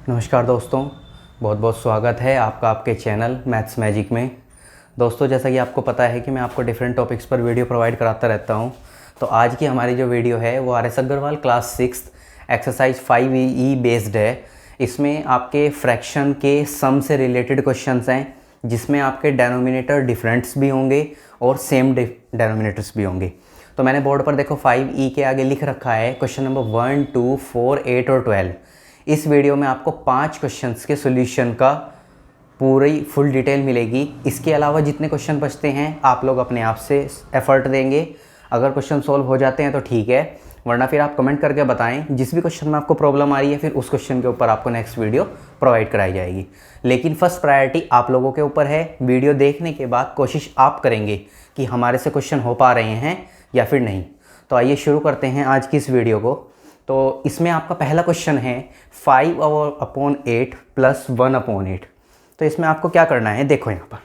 नमस्कार दोस्तों, बहुत बहुत स्वागत है आपका आपके चैनल मैथ्स मैजिक में। दोस्तों, जैसा कि आपको पता है कि मैं आपको डिफरेंट टॉपिक्स पर वीडियो प्रोवाइड कराता रहता हूं। तो आज की हमारी जो वीडियो है वो R S Agarwal class 6 exercise 5E based है। इसमें आपके फ्रैक्शन के सम से रिलेटेड क्वेश्चंस हैं, जिसमें आपके डेनोमिनेटर डिफरेंट्स भी होंगे और सेम डेनोमिनेटर्स भी होंगे। तो मैंने बोर्ड पर देखो 5E के आगे लिख रखा है क्वेश्चन नंबर 1, 2, 4, 8 और 12। इस वीडियो में आपको 5 क्वेश्चंस के सॉल्यूशन का पूरी फुल डिटेल मिलेगी। इसके अलावा जितने क्वेश्चन बचते हैं आप लोग अपने आप से एफर्ट देंगे। अगर क्वेश्चन सॉल्व हो जाते हैं तो ठीक है, वरना फिर आप कमेंट करके बताएं जिस भी क्वेश्चन में आपको प्रॉब्लम आ रही है, फिर उस क्वेश्चन के ऊपर आपको नेक्स्ट वीडियो प्रोवाइड कराई जाएगी। लेकिन फर्स्ट प्रायोरिटी आप लोगों के ऊपर है। वीडियो देखने के बाद कोशिश आप करेंगे कि हमारे से क्वेश्चन हो पा रहे हैं या फिर नहीं। तो आइए शुरू करते हैं आज की इस वीडियो को। तो इसमें आपका पहला क्वेश्चन है 5/8 + 1/8। तो इसमें आपको क्या करना है, देखो यहाँ पर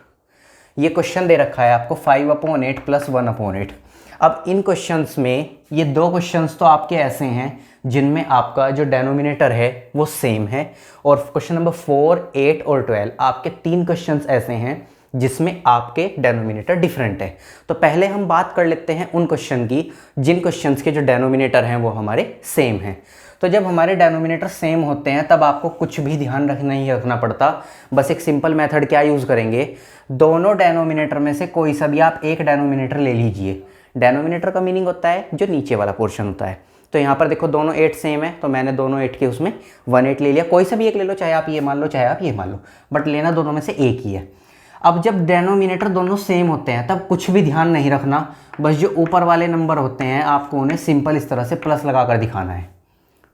ये क्वेश्चन दे रखा है आपको 5/8 + 1/8। अब इन क्वेश्चंस में ये दो क्वेश्चंस तो आपके ऐसे हैं जिनमें आपका जो डेनोमिनेटर है वो सेम है, और क्वेश्चन नंबर 4, 8 और 12 आपके 3 क्वेश्चंस ऐसे हैं जिसमें आपके डेनोमिनेटर डिफरेंट है। तो पहले हम बात कर लेते हैं उन क्वेश्चन की जिन क्वेश्चंस के जो डेनोमिनेटर हैं वो हमारे सेम हैं। तो जब हमारे डेनोमिनेटर सेम होते हैं तब आपको कुछ भी ध्यान नहीं रखना पड़ता। बस एक सिंपल मेथड क्या यूज़ करेंगे, दोनों डेनोमिनेटर में से कोई सा भी आप एक डेनोमिनेटर ले लीजिए। डेनोमिनेटर का मीनिंग होता है जो नीचे वाला पोर्शन होता है। तो यहाँ पर देखो दोनों 8 सेम है, तो मैंने दोनों 8 के उसमें 1/8 ले लिया। कोई सा भी एक ले लो, चाहे आप ये मान लो चाहे आप ये मान लो, बट लेना दोनों में से एक ही है। अब जब डेनोमिनेटर दोनों सेम होते हैं तब कुछ भी ध्यान नहीं रखना, बस जो ऊपर वाले नंबर होते हैं आपको उन्हें सिंपल इस तरह से प्लस लगाकर दिखाना है।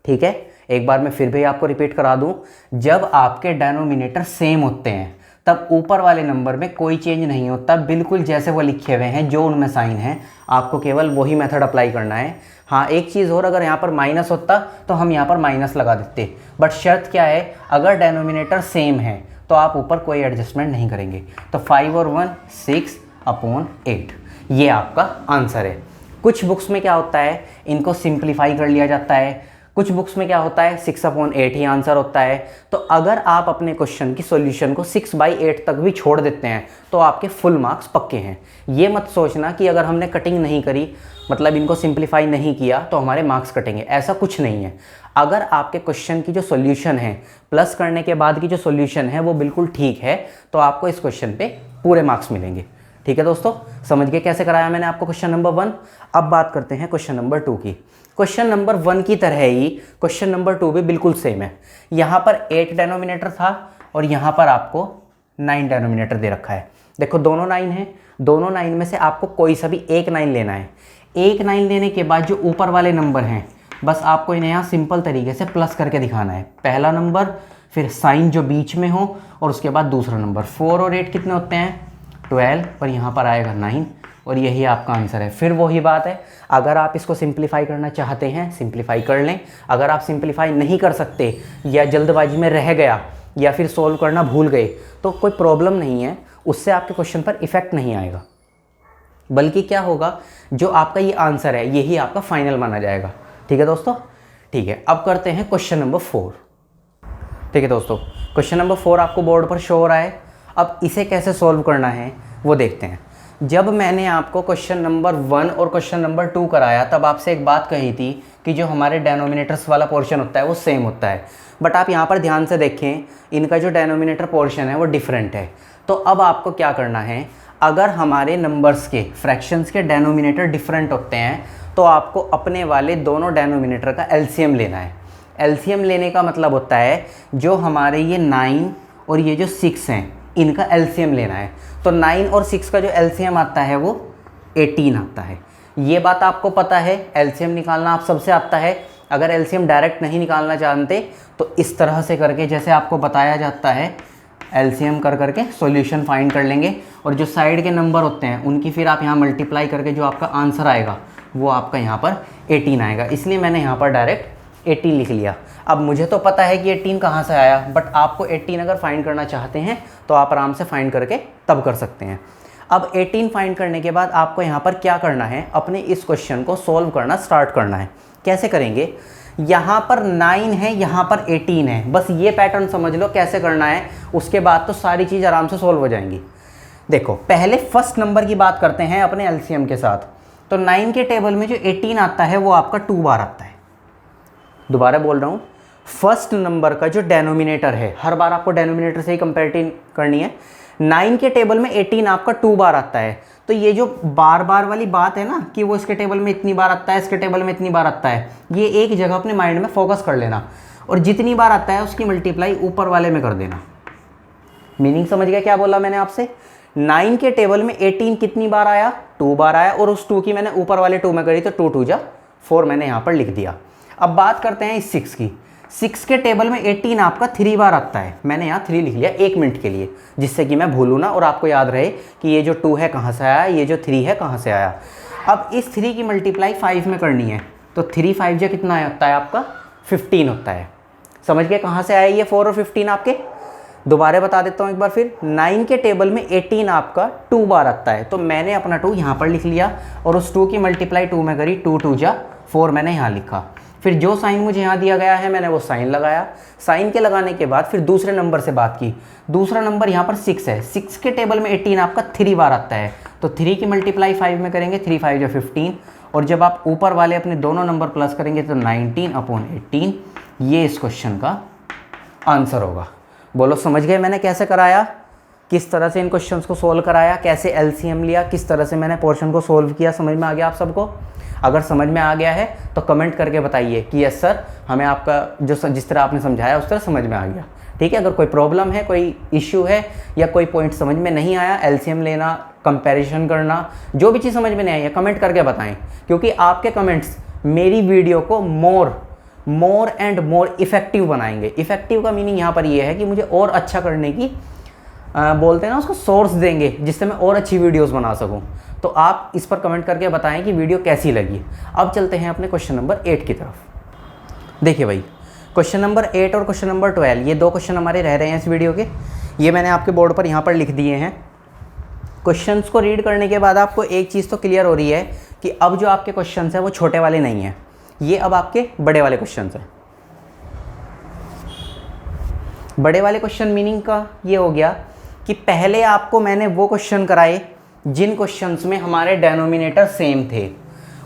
ठीक है, एक बार मैं फिर भी आपको रिपीट करा दूं, जब आपके डेनोमिनेटर सेम होते हैं तब ऊपर वाले नंबर में कोई चेंज नहीं होता, बिल्कुल जैसे वो लिखे हुए हैं जो उनमें साइन है, आपको केवल वही मेथड अप्लाई करना है। हाँ, एक चीज़ और, अगर यहाँ पर माइनस होता तो हम यहाँ पर माइनस लगा देते, बट शर्त क्या है, अगर डेनोमिनेटर सेम है तो आप ऊपर कोई एडजस्टमेंट नहीं करेंगे। तो 5 और 1 6/8 ये आपका आंसर है। कुछ बुक्स में क्या होता है, इनको सिंप्लीफाई कर लिया जाता है, कुछ बुक्स में क्या होता है 6/8 ही आंसर होता है। तो अगर आप अपने क्वेश्चन की सॉल्यूशन को 6/8 तक भी छोड़ देते हैं तो आपके फुल मार्क्स पक्के हैं। ये मत सोचना कि अगर हमने कटिंग नहीं करी, मतलब इनको सिंप्लीफाई नहीं किया, तो हमारे मार्क्स कटेंगे, ऐसा कुछ नहीं है। अगर आपके क्वेश्चन की जो सॉल्यूशन है प्लस करने के बाद की जो सॉल्यूशन है वो बिल्कुल ठीक है, तो आपको इस क्वेश्चन पे पूरे मार्क्स मिलेंगे। ठीक है दोस्तों, समझ गए कैसे कराया मैंने आपको क्वेश्चन नंबर 1। अब बात करते हैं क्वेश्चन नंबर 2 की। क्वेश्चन नंबर 1 की तरह ही क्वेश्चन नंबर 2 भी बिल्कुल सेम है। यहाँ पर 8 डेनोमिनेटर था और यहाँ पर आपको 9 डेनोमिनेटर दे रखा है। देखो दोनों 9 है, दोनों 9 में से आपको कोई सा भी एक 9 लेना है। एक 9 लेने के बाद जो ऊपर वाले नंबर हैं बस आपको इन्हें यहाँ सिंपल तरीके से प्लस करके दिखाना है। पहला नंबर, फिर साइन जो बीच में हो, और उसके बाद दूसरा नंबर। 4 और 8 कितने होते हैं 12, और यहाँ पर आएगा 9, और यही आपका आंसर है। फिर वही बात है, अगर आप इसको सिंप्लीफाई करना चाहते हैं सिंप्लीफाई कर लें। अगर आप सिंप्लीफाई नहीं कर सकते या जल्दबाजी में रह गया या फिर सोल्व करना भूल गए तो कोई प्रॉब्लम नहीं है, उससे आपके क्वेश्चन पर इफेक्ट नहीं आएगा, बल्कि क्या होगा, जो आपका ये आंसर है यही आपका फाइनल माना जाएगा। ठीक है दोस्तों, ठीक है। अब करते हैं क्वेश्चन नंबर 4। ठीक है दोस्तों, क्वेश्चन नंबर 4 आपको बोर्ड पर शो हो रहा है। अब इसे कैसे सॉल्व करना है वो देखते हैं। जब मैंने आपको क्वेश्चन नंबर 1 और क्वेश्चन नंबर 2 कराया तब आपसे एक बात कही थी कि जो हमारे डेनोमिनेटर्स वाला पोर्शन होता है वो सेम होता है, बट आप यहाँ पर ध्यान से देखें, इनका जो डेनोमिनेटर पोर्शन है वो डिफरेंट है। तो अब आपको क्या करना है, अगर हमारे नंबर्स के फ्रैक्शंस के डेनोमिनेटर डिफरेंट होते हैं तो आपको अपने वाले दोनों डेनोमिनेटर का एलसीएम लेना है। एलसीएम लेने का मतलब होता है जो हमारे ये 9 और ये जो 6 हैं इनका एलसीएम लेना है। तो 9 और 6 का जो एलसीएम आता है वो 18 आता है। ये बात आपको पता है, एलसीएम निकालना आप सबसे आता है। अगर एलसीएम डायरेक्ट नहीं निकालना जानते तो इस तरह से करके, जैसे आपको बताया जाता है, एलसीएम कर करके सॉल्यूशन फाइंड कर लेंगे, और जो साइड के नंबर होते हैं उनकी फिर आप यहाँ मल्टीप्लाई करके जो आपका आंसर आएगा वो आपका यहाँ पर 18 आएगा। इसलिए मैंने यहाँ पर डायरेक्ट 18 लिख लिया। अब मुझे तो पता है कि 18 कहाँ से आया, बट आपको 18 अगर फाइंड करना चाहते हैं तो आप आराम से फाइंड करके तब कर सकते हैं। अब 18 फाइंड करने के बाद आपको यहाँ पर क्या करना है, अपने इस क्वेश्चन को सॉल्व करना स्टार्ट करना है। कैसे करेंगे, यहाँ पर 9 है, यहाँ पर 18 है। बस ये पैटर्न समझ लो कैसे करना है, उसके बाद तो सारी चीज़ आराम से सोल्व हो जाएंगी। देखो पहले फर्स्ट नंबर की बात करते हैं अपने एलसीएम के साथ। तो 9 के टेबल में जो 18 आता है वो आपका 2 बार आता है। दोबारा बोल रहा हूँ, फर्स्ट नंबर का जो डेनोमिनेटर है, हर बार आपको डेनोमिनेटर से ही कंपेरिटिव करनी है। 9 के टेबल में 18 आपका 2 बार आता है। तो ये जो बार बार वाली बात है ना कि वो इसके टेबल में इतनी बार आता है, इसके टेबल में इतनी बार आता है, ये एक जगह अपने माइंड में फोकस कर लेना और जितनी बार आता है उसकी मल्टीप्लाई ऊपर वाले में कर देना। मीनिंग समझ गया क्या बोला मैंने आपसे? 9 के टेबल में 18 कितनी बार आया? 2 बार आया, और उस 2 की मैंने ऊपर वाले 2 में करी तो 2 2 जा 4 मैंने यहाँ पर लिख दिया। अब बात करते हैं इस 6 की। 6 के टेबल में 18 आपका 3 बार आता है। मैंने यहाँ 3 लिख लिया 1 मिनट के लिए, जिससे कि मैं भूलूँ ना और आपको याद रहे कि ये जो 2 है कहाँ से आया, ये जो 3 है कहाँ से आया। अब इस 3 की मल्टीप्लाई 5 में करनी है, तो 3 5 जा कितना होता है आपका? 15 होता है। समझ गए कहाँ से आया ये 4 और 15 आपके? दोबारा बता देता हूँ एक बार फिर। 9 के टेबल में 18 आपका 2 बार आता है, तो मैंने अपना 2 यहाँ पर लिख लिया और उस 2 की मल्टीप्लाई 2 में करी, 2 2 जा 4 मैंने यहाँ लिखा। फिर जो साइन मुझे यहाँ दिया गया है मैंने वो साइन लगाया। साइन के लगाने के बाद फिर दूसरे नंबर से बात की। दूसरा नंबर यहाँ पर 6 है। 6 के टेबल में 18 आपका 3 बार आता है, तो 3 की मल्टीप्लाई 5 में करेंगे, 3 5 जा 15, और जब आप ऊपर वाले अपने दोनों नंबर प्लस करेंगे तो 19/18। ये इस क्वेश्चन का आंसर होगा। बोलो समझ गए मैंने कैसे कराया, किस तरह से इन क्वेश्चंस को सोल्व कराया, कैसे एलसीएम लिया, किस तरह से मैंने पोर्शन को सोल्व किया। समझ में आ गया आप सबको? अगर समझ में आ गया है तो कमेंट करके बताइए कि यस सर, हमें आपका जिस तरह आपने समझाया उस तरह समझ में आ गया। ठीक है, अगर कोई प्रॉब्लम है, कोई इश्यू है या कोई पॉइंट समझ में नहीं आया, एलसीएम लेना, कंपैरिजन करना, जो भी चीज़ समझ में नहीं आई है कमेंट करके बताएं, क्योंकि आपके कमेंट्स मेरी वीडियो को मोर एंड मोर इफेक्टिव बनाएंगे। इफेक्टिव का मीनिंग यहाँ पर ये है कि मुझे और अच्छा करने की बोलते हैं ना उसको, सोर्स देंगे जिससे मैं और अच्छी वीडियोस बना सकूं। तो आप इस पर कमेंट करके बताएं कि वीडियो कैसी लगी। अब चलते हैं अपने क्वेश्चन नंबर 8 की तरफ। देखिए भाई, क्वेश्चन नंबर 8 और क्वेश्चन नंबर 12 ये 2 क्वेश्चन हमारे रह रहे हैं इस वीडियो के। ये मैंने आपके बोर्ड पर यहाँ पर लिख दिए हैं। क्वेश्चंस को रीड करने के बाद आपको एक चीज़ तो क्लियर हो रही है कि अब जो आपके क्वेश्चन हैं वो छोटे वाले नहीं हैं, ये अब आपके बड़े वाले क्वेश्चन हैं। बड़े वाले क्वेश्चन मीनिंग का ये हो गया कि पहले आपको मैंने वो क्वेश्चन कराए जिन क्वेश्चंस में हमारे डेनोमिनेटर सेम थे।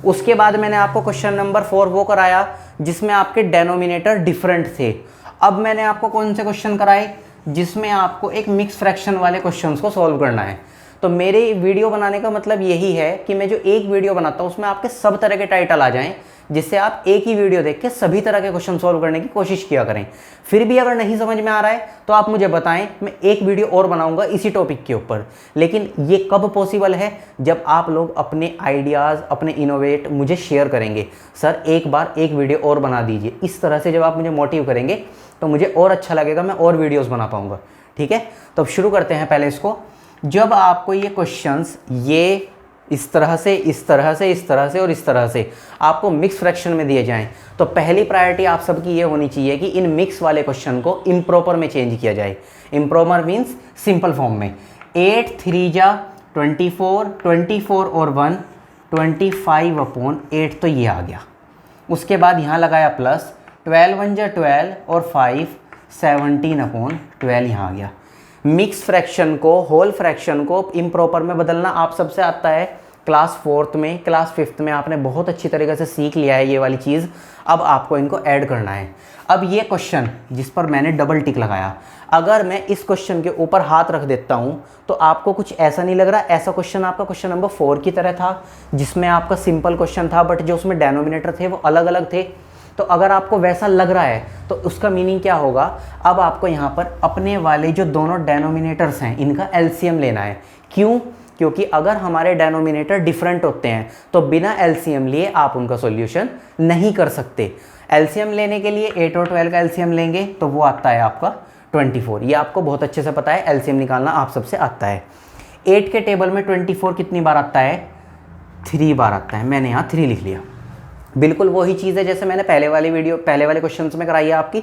उसके बाद मैंने आपको क्वेश्चन नंबर 4 वो कराया जिसमें आपके डेनोमिनेटर डिफरेंट थे। अब मैंने आपको कौन से क्वेश्चन कराए? जिसमें आपको एक मिक्स फ्रैक्शन वाले क्वेश्चंस को सॉल्व करना है। तो मेरे वीडियो बनाने का मतलब यही है कि मैं जो एक वीडियो बनाता हूँ उसमें आपके सब तरह के टाइटल आ जाएं, जिससे आप एक ही वीडियो देख के सभी तरह के क्वेश्चन सॉल्व करने की कोशिश किया करें। फिर भी अगर नहीं समझ में आ रहा है तो आप मुझे बताएं, मैं एक वीडियो और बनाऊंगा इसी टॉपिक के ऊपर। लेकिन ये कब पॉसिबल है? जब आप लोग अपने आइडियाज़, अपने इनोवेट मुझे शेयर करेंगे। सर एक बार एक वीडियो और बना दीजिए। इस तरह से जब आप मुझे मोटिव करेंगे तो मुझे और अच्छा लगेगा, मैं और वीडियोज़ बना पाऊँगा। ठीक है, तो अब शुरू करते हैं पहले इसको। जब आपको ये क्वेश्चंस ये इस तरह से, इस तरह से, इस तरह से और इस तरह से आपको मिक्स फ्रैक्शन में दिए जाएं, तो पहली प्रायोरिटी आप सबकी ये होनी चाहिए कि इन मिक्स वाले क्वेश्चन को इम्प्रॉपर में चेंज किया जाए। इम्प्रॉपर मीन्स सिंपल फॉर्म में। 8 3 जा 24, 24 और 1 25/8, तो ये आ गया। उसके बाद यहाँ लगाया प्लस, 12 1 जा 12 और 5 17/12 यहाँ आ गया। मिक्स फ्रैक्शन को, होल फ्रैक्शन को इम्प्रॉपर में बदलना आप सबसे आता है। क्लास 4th में, क्लास 5th में आपने बहुत अच्छी तरीके से सीख लिया है ये वाली चीज़। अब आपको इनको ऐड करना है। अब ये क्वेश्चन जिस पर मैंने डबल टिक लगाया, अगर मैं इस क्वेश्चन के ऊपर हाथ रख देता हूँ तो आपको कुछ ऐसा नहीं लग रहा? ऐसा क्वेश्चन आपका क्वेश्चन नंबर 4 की तरह था जिसमें आपका सिंपल क्वेश्चन था बट जो उसमें डेनोमिनेटर थे वो अलग अलग थे। तो अगर आपको वैसा लग रहा है तो उसका मीनिंग क्या होगा? अब आपको यहाँ पर अपने वाले जो दोनों डेनोमिनेटर्स हैं इनका एलसीएम लेना है। क्यों? क्योंकि अगर हमारे डेनोमिनेटर डिफरेंट होते हैं तो बिना एलसीएम लिए आप उनका सॉल्यूशन नहीं कर सकते। एलसीएम लेने के लिए 8 और 12 का एलसीएम लेंगे तो वो आता है आपका 24। ये आपको बहुत अच्छे से पता है, एलसीएम निकालना आप सबसे आता है। 8 के टेबल में 24 कितनी बार आता है? 3 बार आता है। मैंने यहाँ 3 लिख लिया। बिल्कुल वही चीज़ है जैसे मैंने पहले वाले क्वेश्चंस में कराई है आपकी।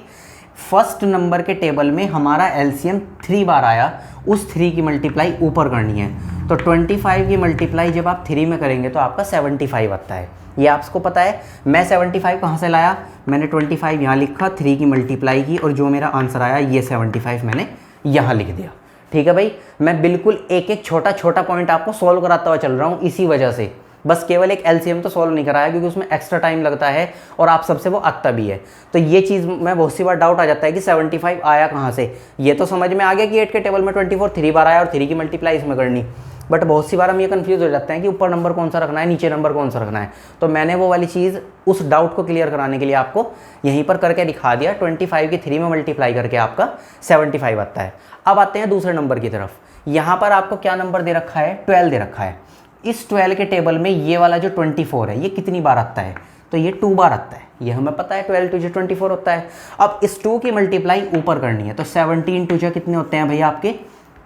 फर्स्ट नंबर के टेबल में हमारा एलसीएम 3 बार आया, उस 3 की मल्टीप्लाई ऊपर करनी है। तो 25 की मल्टीप्लाई जब आप 3 में करेंगे तो आपका 75 आता है। ये आपको पता है। मैं 75 कहाँ से लाया, मैंने 25 यहाँ लिखा, 3 की मल्टीप्लाई की और जो मेरा आंसर आया ये 75 मैंने यहाँ लिख दिया। ठीक है भाई, मैं बिल्कुल एक एक छोटा छोटा पॉइंट आपको सॉल्व कराता हुआ चल रहा हूँ इसी वजह से। बस केवल एक एलसीएम तो सॉल्व नहीं कराया क्योंकि उसमें एक्स्ट्रा टाइम लगता है और आप सबसे वो आता भी है। तो ये चीज़ मैं बहुत सी बार डाउट आ जाता है कि 75 आया कहाँ से। ये तो समझ में आ गया कि 8 के टेबल में 24 3 बार आया और 3 की मल्टीप्लाई इसमें करनी, बट बहुत सी बार हम ये कंफ्यूज हो जाते हैं कि ऊपर नंबर कौन सा रखना है, नीचे नंबर कौन सा रखना है। तो मैंने वो वाली चीज़ उस डाउट को क्लियर कराने के लिए आपको यहीं पर करके दिखा दिया। 25 की 3 में मल्टीप्लाई करके आपका 75 आता है। अब आते हैं दूसरे नंबर की तरफ। यहाँ पर आपको क्या नंबर दे रखा है, 12 दे रखा है। इस 12 के टेबल में ये वाला जो 24 है ये कितनी बार आता है, तो ये 2 बार आता है। ये हमें पता है 12 2 24 होता है। अब इस 2 की मल्टीप्लाई ऊपर करनी है, तो 17 2 कितने होते हैं भैया आपके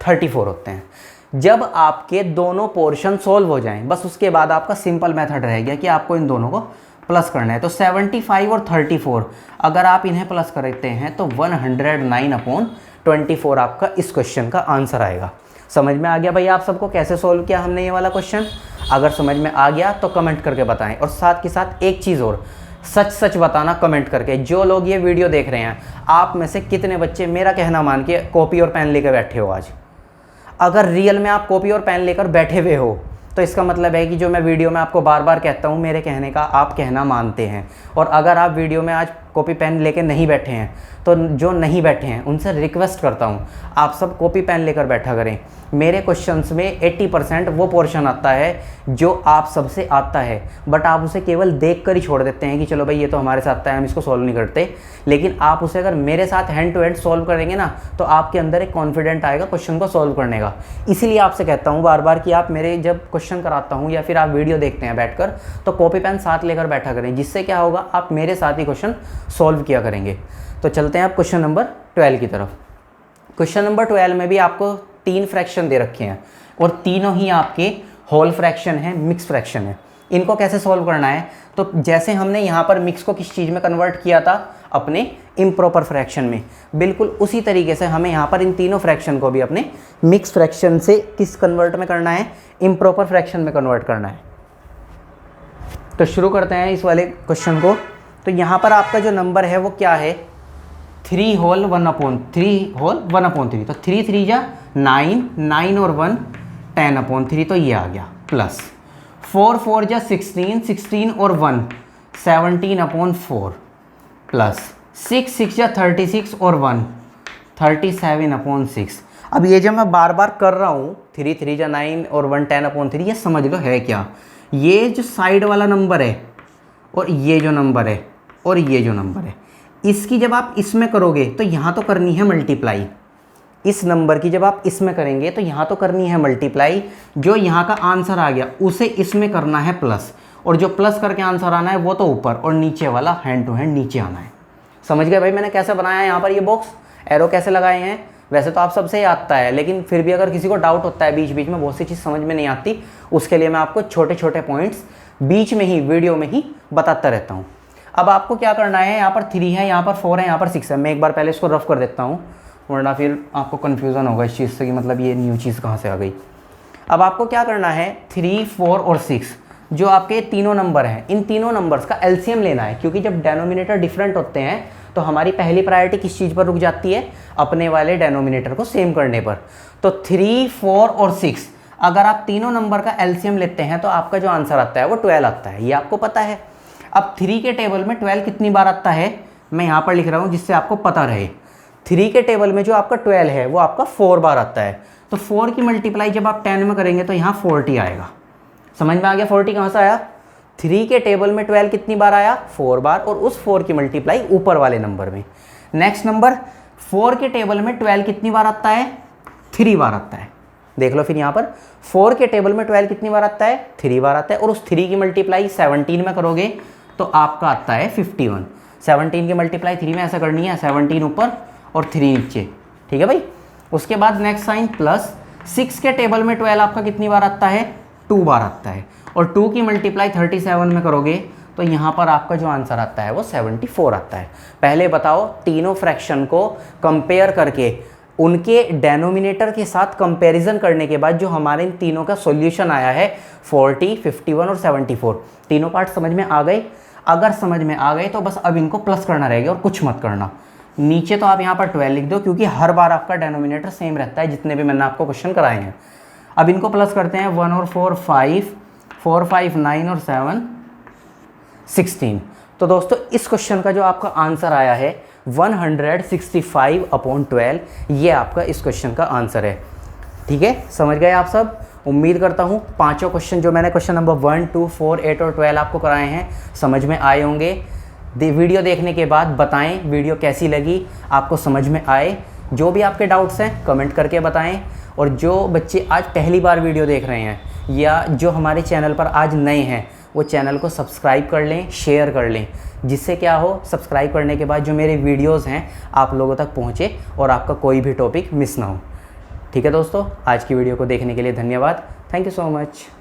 34 होते हैं। जब आपके दोनों पोर्शन सोल्व हो जाएं, बस उसके बाद आपका सिंपल मेथड रह गया कि आपको इन दोनों को प्लस करना है। तो 75 और 34 अगर आप इन्हें प्लस करते हैं तो 109/24 आपका इस क्वेश्चन का आंसर आएगा। समझ में आ गया भाई आप सबको कैसे सोल्व किया हमने ये वाला क्वेश्चन? अगर समझ में आ गया तो कमेंट करके बताएं। और साथ के साथ एक चीज़ और, सच सच बताना कमेंट करके। जो लोग ये वीडियो देख रहे हैं, आप में से कितने बच्चे मेरा कहना मान के कॉपी और पेन लेकर बैठे हो आज? अगर रियल में आप कॉपी और पेन लेकर बैठे हुए हो तो इसका मतलब है कि जो मैं वीडियो में आपको बार बार कहता हूँ मेरे कहने का आप कहना मानते हैं। और अगर आप वीडियो में आज कॉपी पेन लेकर नहीं बैठे हैं तो जो नहीं बैठे हैं उनसे रिक्वेस्ट करता हूँ आप सब कॉपी पेन लेकर बैठा करें। मेरे क्वेश्चंस में 80% वो पोर्शन आता है जो आप सबसे आता है, बट आप उसे केवल देख कर ही छोड़ देते हैं कि चलो भाई ये तो हमारे साथ आता है हम इसको सॉल्व नहीं करते। लेकिन आप उसे अगर मेरे साथ हैंड टू हैंड सॉल्व करेंगे ना तो आपके अंदर एक कॉन्फिडेंट आएगा क्वेश्चन को सॉल्व करने का। इसीलिए आपसे कहता हूँ बार बार कि आप मेरे जब क्वेश्चन कराता हूँ या फिर आप वीडियो देखते हैं बैठकर तो कॉपी पेन साथ लेकर बैठा करें, जिससे क्या होगा आप मेरे साथ ही क्वेश्चन सॉल्व किया करेंगे। तो चलते हैं आप क्वेश्चन नंबर 12 की तरफ। क्वेश्चन नंबर 12 में भी आपको 3 फ्रैक्शन दे रखे हैं और तीनों ही आपके होल फ्रैक्शन है, मिक्स फ्रैक्शन है। इनको कैसे सॉल्व करना है, तो जैसे हमने यहाँ पर मिक्स को किस चीज़ में कन्वर्ट किया था, अपने इम्प्रॉपर फ्रैक्शन में, बिल्कुल उसी तरीके से हमें यहाँ पर इन तीनों फ्रैक्शन को भी अपने मिक्स फ्रैक्शन से किस कन्वर्ट में करना है, इम्प्रॉपर फ्रैक्शन में कन्वर्ट करना है। तो शुरू करते हैं इस वाले क्वेश्चन को। तो यहाँ पर आपका जो नंबर है वो क्या है, 3 होल 1/3। तो 3 3 जा 9, 9 और 1 10/3, तो ये आ गया। प्लस 4 4 जा 16, 16 और 1 17/4। प्लस 6 6 जा 36 और 1 37/6। अब ये जब मैं बार बार कर रहा हूँ 3 3 जा 9 और 1 10/3, ये समझ लो है क्या, ये जो साइड वाला नंबर है और ये जो नंबर है और ये जो नंबर है, इसकी जब आप इसमें करोगे तो यहाँ तो करनी है मल्टीप्लाई। इस नंबर की जब आप इसमें करेंगे तो यहाँ तो करनी है मल्टीप्लाई। जो यहाँ का आंसर आ गया उसे इसमें करना है प्लस, और जो प्लस करके आंसर आना है वो तो ऊपर, और नीचे वाला हैंड टू हैंड नीचे आना है। समझ गए भाई मैंने कैसे बनाया है यहाँ पर ये बॉक्स, एरो कैसे लगाए हैं? वैसे तो आप सबसे ही आता है, लेकिन फिर भी अगर किसी को डाउट होता है बीच बीच में, बहुत सी चीज़ समझ में नहीं आती, उसके लिए मैं आपको छोटे छोटे पॉइंट्स बीच में ही वीडियो में ही बताता रहता हूँ। अब आपको क्या करना है, यहाँ पर 3 है, यहाँ पर 4 है, यहाँ पर 6 है। मैं एक बार पहले इसको रफ कर देता हूँ वरना फिर आपको कन्फ्यूज़न होगा इस चीज़ से कि मतलब ये न्यू चीज़ कहाँ से आ गई। अब आपको क्या करना है, 3 4 और 6 जो आपके तीनों नंबर हैं, इन तीनों नंबर्स का एलसीएम लेना है। क्योंकि जब डेनोमिनेटर डिफरेंट होते हैं तो हमारी पहली प्रायोरिटी किस चीज़ पर रुक जाती है, अपने वाले डेनोमिनेटर को सेम करने पर। तो 3 4 और 6 अगर आप तीनों नंबर का एलसीएम लेते हैं तो आपका जो आंसर आता है वो 12 आता है, ये आपको पता है। अब 3 के टेबल में 12 कितनी बार आता है, मैं यहाँ पर लिख रहा हूँ जिससे आपको पता रहे। 3 के टेबल में जो आपका 12 है वो आपका 4 बार आता है। तो 4 की मल्टीप्लाई जब आप 10 में करेंगे तो यहाँ 40 आएगा। समझ में आ गया 40 कहाँ से आया? 3 के टेबल में 12 कितनी बार आया, 4 बार, और उस 4 की मल्टीप्लाई ऊपर वाले नंबर में। नेक्स्ट नंबर 4 के टेबल में 12 कितनी बार आता है, 3 बार आता है। देख लो फिर यहाँ पर 4 के टेबल में 12 कितनी बार आता है, 3 बार आता है, और उस 3 की मल्टीप्लाई 17 में करोगे तो आपका आता है 51। 17 की मल्टीप्लाई 3 में ऐसा करनी है, 17 ऊपर और 3 नीचे, ठीक है भाई। उसके बाद नेक्स्ट साइन प्लस 6 के टेबल में 12 आपका कितनी बार आता है, 2 बार आता है, और 2 की मल्टीप्लाई 37 में करोगे तो यहाँ पर आपका जो आंसर आता है वो 74 आता है। पहले बताओ तीनों फ्रैक्शन को कंपेयर करके उनके डेनोमिनेटर के साथ कंपैरिजन करने के बाद जो हमारे इन तीनों का सॉल्यूशन आया है 40, 51 और 74, तीनों पार्ट समझ में आ गए। अगर समझ में आ गए तो बस अब इनको प्लस करना रहेगा और कुछ मत करना। नीचे तो आप यहाँ पर 12 लिख दो, क्योंकि हर बार आपका डेनोमिनेटर सेम रहता है जितने भी मैंने आपको क्वेश्चन कराए हैं। अब इनको प्लस करते हैं, 1 और 4 5, 4 5 9 और 7 16। तो दोस्तों इस क्वेश्चन का जो आपका आंसर आया है 165/12, ये आपका इस क्वेश्चन का आंसर है। ठीक है, समझ गए आप सब। उम्मीद करता हूँ पांचों क्वेश्चन जो मैंने क्वेश्चन नंबर 1, 2, 4, 8 और 12 आपको कराए हैं समझ में आए होंगे। वीडियो देखने के बाद बताएं वीडियो कैसी लगी, आपको समझ में आए। जो भी आपके डाउट्स हैं कमेंट करके बताएं। और जो बच्चे आज पहली बार वीडियो देख रहे हैं या जो हमारे चैनल पर आज नए हैं, वो चैनल को सब्सक्राइब कर लें, शेयर कर लें, जिससे क्या हो, सब्सक्राइब करने के बाद जो मेरे वीडियोस हैं आप लोगों तक पहुंचे और आपका कोई भी टॉपिक मिस ना हो। ठीक है दोस्तों, आज की वीडियो को देखने के लिए धन्यवाद। Thank you so much.